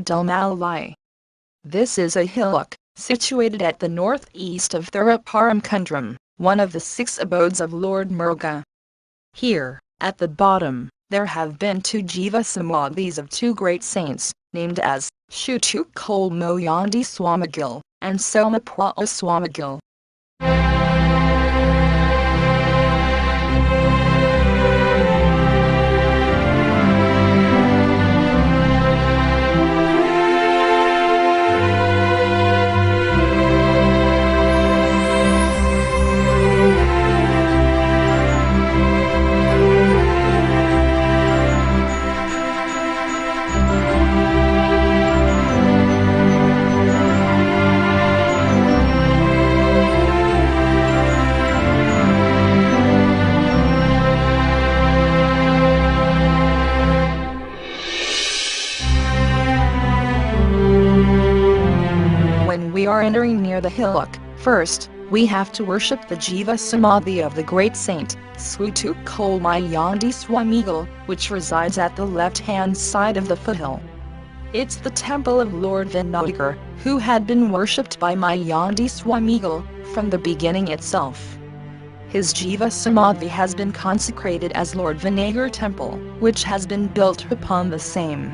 Kudalmalai. This is a hillock, situated at the northeast of Thirupparamkundram, one of the 6 abodes of Lord Muruga. Here, at the bottom, there have been 2 Jiva Samadhis of 2 great saints, named as Shutukol Moyandi Swamigil and Somapwa Swamigil. When we are entering near the hillock, first, we have to worship the Jiva Samadhi of the great saint, Swatukol Mayandi Swamigal, which resides at the left-hand side of the foothill. It's the temple of Lord Vinayagar, who had been worshipped by Mayandi Swamigal from the beginning itself. His Jiva Samadhi has been consecrated as Lord Vinayagar Temple, which has been built upon the same.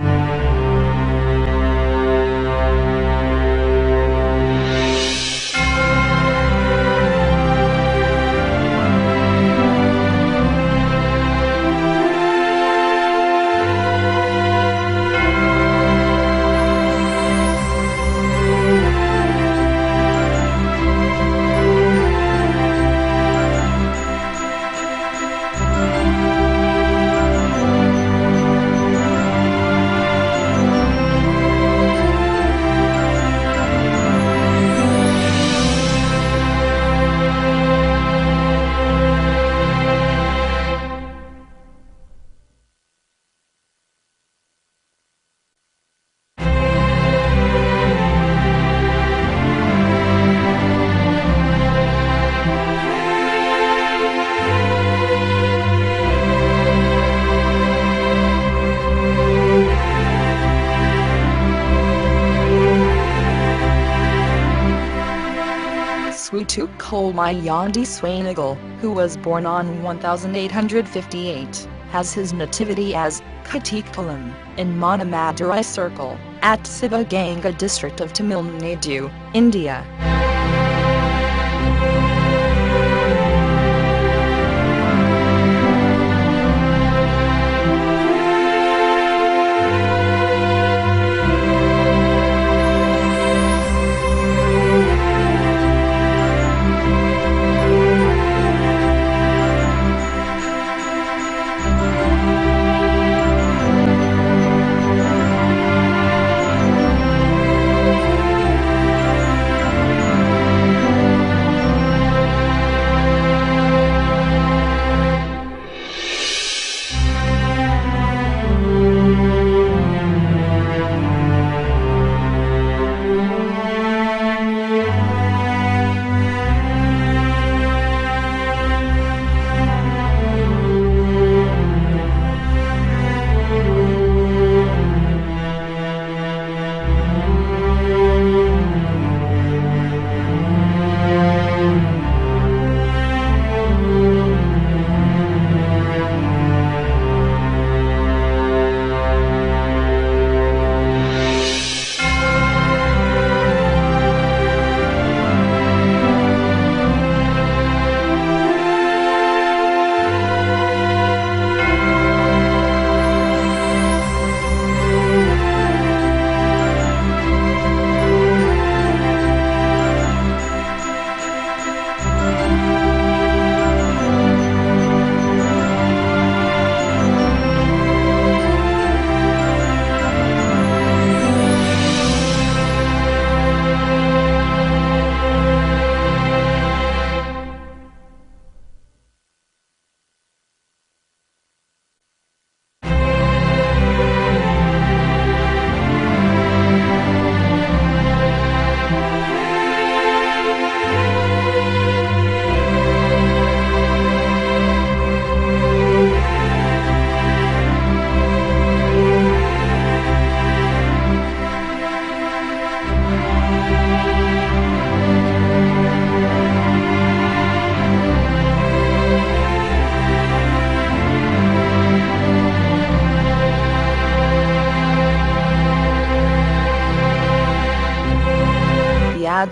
Swatukol Mayandi Swamigal, who was born on 1858, has his nativity as Katikalam in Manamadurai Circle, at Sivaganga district of Tamil Nadu, India.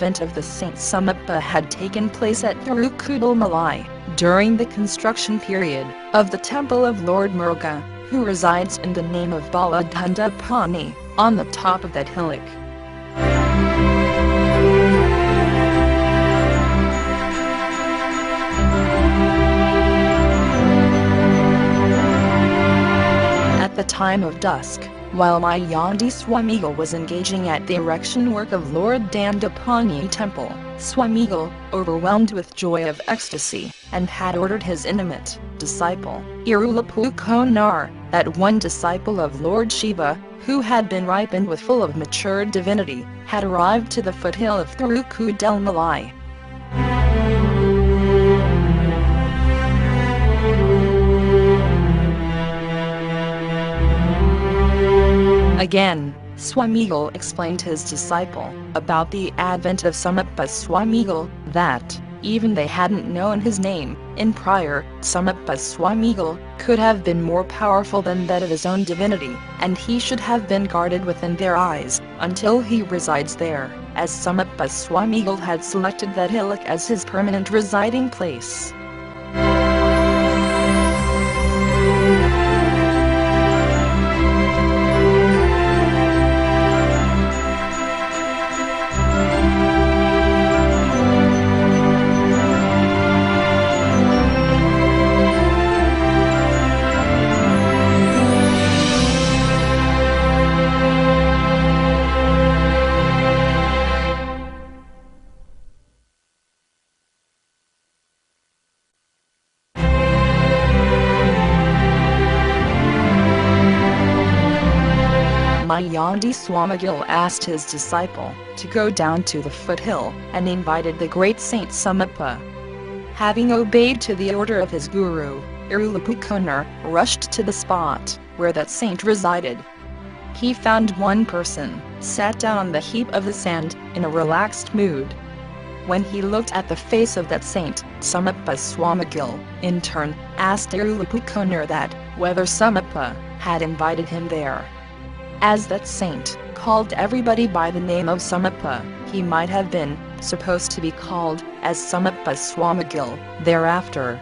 advent of the Saint Samappa had taken place at Tirukudalmalai, during the construction period of the temple of Lord Muruga, who resides in the name of Baladhandapani, on the top of that hillock. At the time of dusk, while Mayandi Swamigal was engaging at the erection work of Lord Dandapani temple, Swamigal, overwhelmed with joy of ecstasy, and had ordered his intimate disciple, Irulapu Konar, that one disciple of Lord Shiva, who had been ripened with full of matured divinity, had arrived to the foothill of Tirukudalmalai. Again, Swamigal explained to his disciple about the advent of Samappa Swamigal, that, even they hadn't known his name in prior, Samappa Swamigal could have been more powerful than that of his own divinity, and he should have been guarded within their eyes until he resides there, as Samappa Swamigal had selected that hillock as his permanent residing place. Mayandi Swamigal asked his disciple to go down to the foothill and invited the great Saint Samappa. Having obeyed to the order of his guru, Irulapukonar rushed to the spot where that saint resided. He found one person, sat down on the heap of the sand, in a relaxed mood. When he looked at the face of that saint, Samappa Swamigal, in turn, asked Irulapukonar that, whether Samappa had invited him there. As that saint called everybody by the name of Samappa, he might have been supposed to be called as Samappa Swamigal thereafter.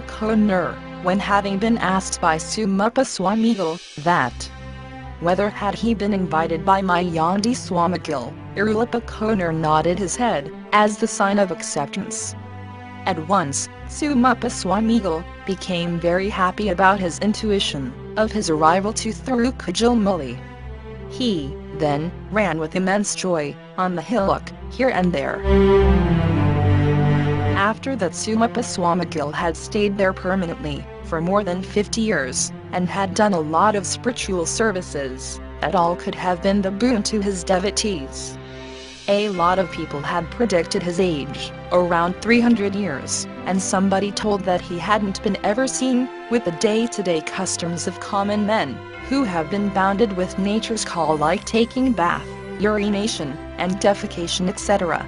Konar, when having been asked by Samappa Swamigal that whether had he been invited by Mayandi Swamigal, Irulapukonar nodded his head as the sign of acceptance. At once, Samappa Swamigal became very happy about his intuition of his arrival to Tirukudalmalai. He then ran with immense joy on the hillock here and there. After that, Samappa Swamigal had stayed there permanently for more than 50 years, and had done a lot of spiritual services that all could have been the boon to his devotees. A lot of people had predicted his age, around 300 years, and somebody told that he hadn't been ever seen with the day-to-day customs of common men, who have been bounded with nature's call, like taking bath, urination, and defecation, etc.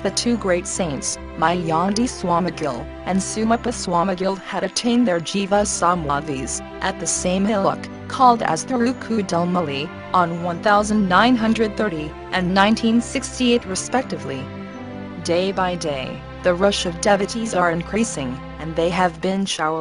the two great saints, Mayandi Swamigal and Sumapa Swamigal, had attained their Jiva Samadhis at the same hillock, called as Thirukudalmali, on 1930 and 1968 respectively. Day by day, the rush of devotees are increasing, and they have been showered